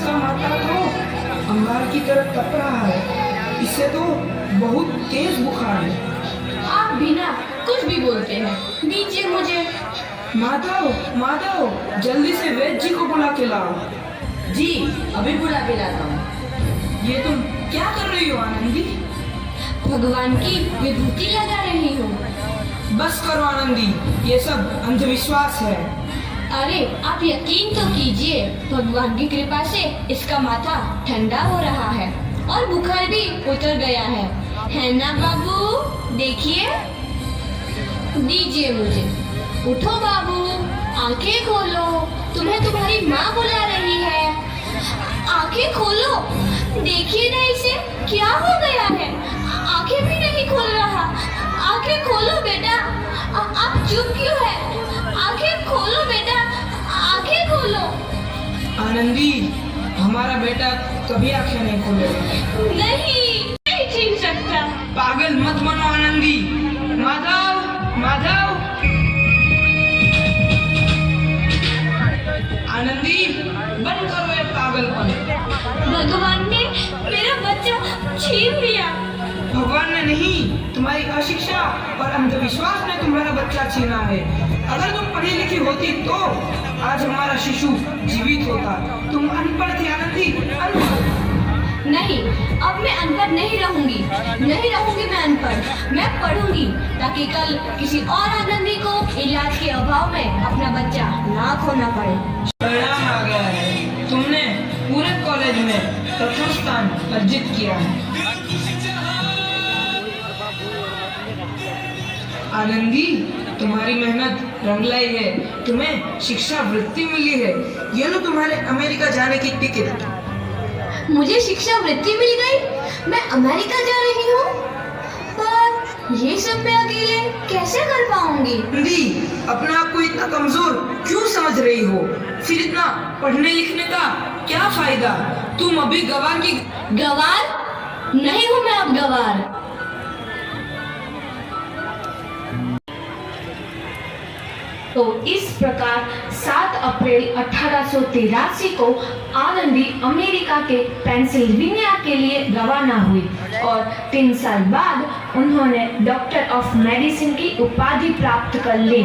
इसका माथा तो अंगार की तरह तप रहा है। इसे तो बहुत तेज बुखार है। आप बिना कुछ भी बोलते हैं, दीजिए मुझे। माधव, माधव, जल्दी से वैद्य जी को बुला के लाओ। जी, अभी बुला के लाता हूँ। ये तुम क्या कर रही हो आनंदी? भगवान की विभूति लगा रही हूँ। बस करो आनंदी, ये सब अंधविश्वास है। अरे आप यकीन तो कीजिए, भगवान की कृपा से इसका माथा ठंडा हो रहा है और बुखार भी उतर गया है ना बाबू? देखिए, दीजिए मुझे। उठो बाबू, आंखें खोलो, तुम्हें तुम्हारी माँ बुला रही है। आंखें खोलो, देखिए ना इसे क्या हो गया है, आंखें भी नहीं खोल रहा। आंखें खोलो बेटा, आप चुप क्यों है? आंखें खोलो बेटा, आंखें खोलो। आनंदी, हमारा बेटा कभी आंखें नहीं खोलेगा। नहीं छीन सकता। पागल मत बनो आनंदी। माधव, माधव, आनंदी, बंद करो ये पागलपन। भगवान ने मेरा बच्चा छीन लिया। भगवान ने नहीं, तुम्हारी अशिक्षा और अंधविश्वास ने तुम्हारा बच्चा छीना है। अगर तुम पढ़ी लिखी होती तो आज हमारा शिशु जीवित होता। तुम अनपढ़ थी आनंदी, अनपढ़। नहीं, अब मैं अनपढ़ नहीं रहूंगी, नहीं रहूंगी मैं अनपढ़। मैं पढ़ूंगी ताकि कल किसी और आनंदी को इलाज के अभाव में अपना बच्चा ना खोना पड़े। परिणाम आ गया है, तुमने पूरे कॉलेज में प्रथम स्थान अर्जित किया है। आनंदी, तुम्हारी मेहनत रंग लाई है, तुम्हें शिक्षा वृत्ति मिली है। ये लो तुम्हारे अमेरिका जाने की टिकट। मुझे शिक्षा वृत्ति मिल गई, मैं अमेरिका जा रही हूँ। पर ये सब मैं अकेले कैसे कर पाऊंगी? दी, अपने आप को इतना कमजोर क्यों समझ रही हो? फिर इतना पढ़ने लिखने का क्या फायदा? तुम अभी गवार की। गवार नहीं हूँ मैं अब गवार। तो इस प्रकार 7 अप्रैल 1883 को आनंदी अमेरिका के पेंसिल्वेनिया के लिए रवाना हुई और 3 साल बाद उन्होंने डॉक्टर ऑफ मेडिसिन की उपाधि प्राप्त कर ली।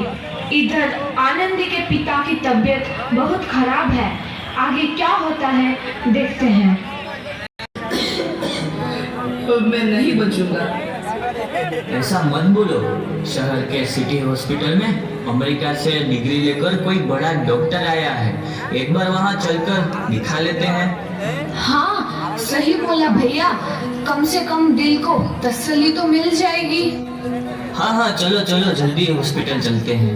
इधर आनंदी के पिता की तबीयत बहुत खराब है। आगे क्या होता है देखते हैं। अब मैं नहीं बचूंगा। ऐसा मत बोलो। शहर के सिटी हॉस्पिटल में अमेरिका से डिग्री लेकर कोई बड़ा डॉक्टर आया है। एक बार वहाँ चलकर दिखा लेते हैं। हाँ, सही बोला भैया, कम से कम दिल को तसल्ली तो मिल जाएगी। हाँ हाँ, चलो चलो जल्दी हॉस्पिटल चलते हैं।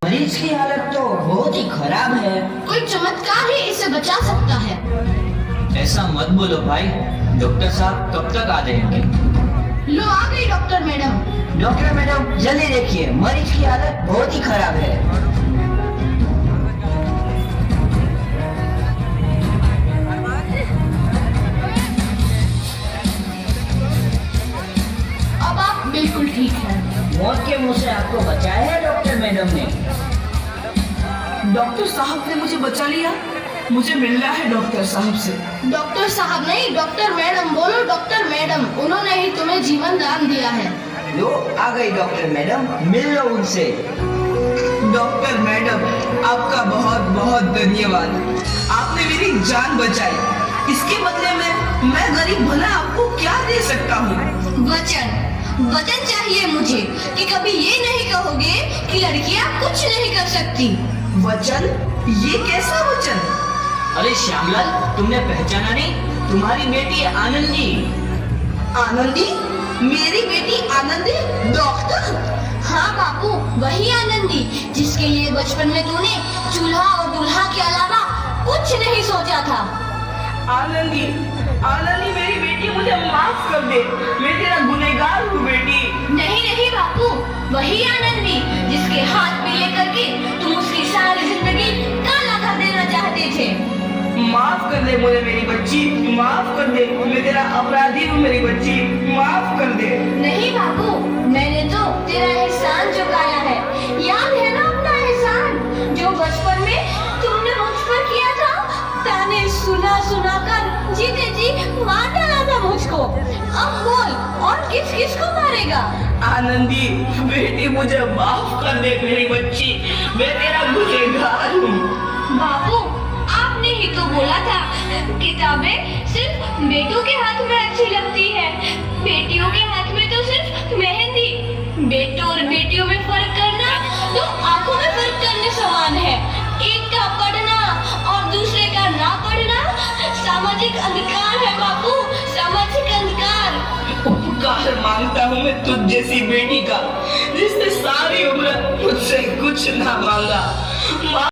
मरीज की हालत तो बहुत ही खराब है। कोई चमत्कार ही इसे बचा सकता है। ऐसा मत बोलो भाई, डॉक्टर साहब कब तक आ जाएंगे? लो आ गई डॉक्टर मैडम। डॉक्टर मैडम जल्दी देखिए, मरीज की हालत बहुत ही खराब है। अब आप बिल्कुल ठीक हैं। मौत के मुंह से आपको बचाया है डॉक्टर मैडम ने। डॉक्टर साहब ने मुझे बचा लिया। मुझे मिलना है डॉक्टर साहब से। डॉक्टर साहब नहीं, डॉक्टर मैडम बोलो। डॉक्टर मैडम, उन्होंने ही तुम्हें जीवन दान दिया है। लो आ गई डॉक्टर मैडम, मिल लो उनसे। डॉक्टर मैडम, आपका बहुत बहुत धन्यवाद। आपने मेरी जान बचाई। इसके बदले में मैं गरीब भला आपको क्या दे सकता हूँ? वचन चाहिए मुझे कि कभी ये नहीं कहोगे कि लड़कियाँ कुछ नहीं कर सकती। वचन? ये कैसा वचन? अरे श्यामलाल, तुमने पहचाना नहीं? तुम्हारी बेटी आनंदी। आनंदी? मेरी बेटी आनंदी डॉक्टर? हाँ बापू, वही आनंदी जिसके लिए बचपन में तूने चूल्हा और दूल्हा के अलावा कुछ नहीं सोचा था। आनंदी, आनंदी मेरी बेटी, मुझे माफ कर दे। मैं तेरा गुनहगार हूँ बेटी। नहीं नहीं बापू, वही आनंदी जिसके हाथ पीले करके तुम उसकी सारी जिंदगी काला कर देना चाहते थे। माफ कर दे मुझे मेरी बच्ची, माफ कर दे। मैं तेरा अपराधी हूँ मेरी बच्ची, माफ कर दे। नहीं बापू, मैंने तो तेरा एहसान चुकाया है। याद है ना अपना एहसान जो बचपन में तुमने मुझ पर सुना सुना कर जीते जी मार डाला था मुझको। अब बोल और किस किस को मारेगा? आनंदी बेटी मुझे माफ कर दे मेरी बच्ची, मैं तेरा गुनहगार हूँ। बाबू आपने ही तो बोला था किताबें सिर्फ बेटों के हाथ में अच्छी लगती है, बेटियों के हाथ में तो सिर्फ मेहंदी। बेटों और बेटियों में फर्क करना तो आंखों में फर्क करने समान है। एक का पढ़ना और दूसरे का ना पढ़ना सामाजिक अधिकार है बाबू, सामाजिक अधिकार। उपकार मांगता हूँ मैं तुझ जैसी बेटी का, जिसने सारी उम्र मुझसे कुछ ना मांगा।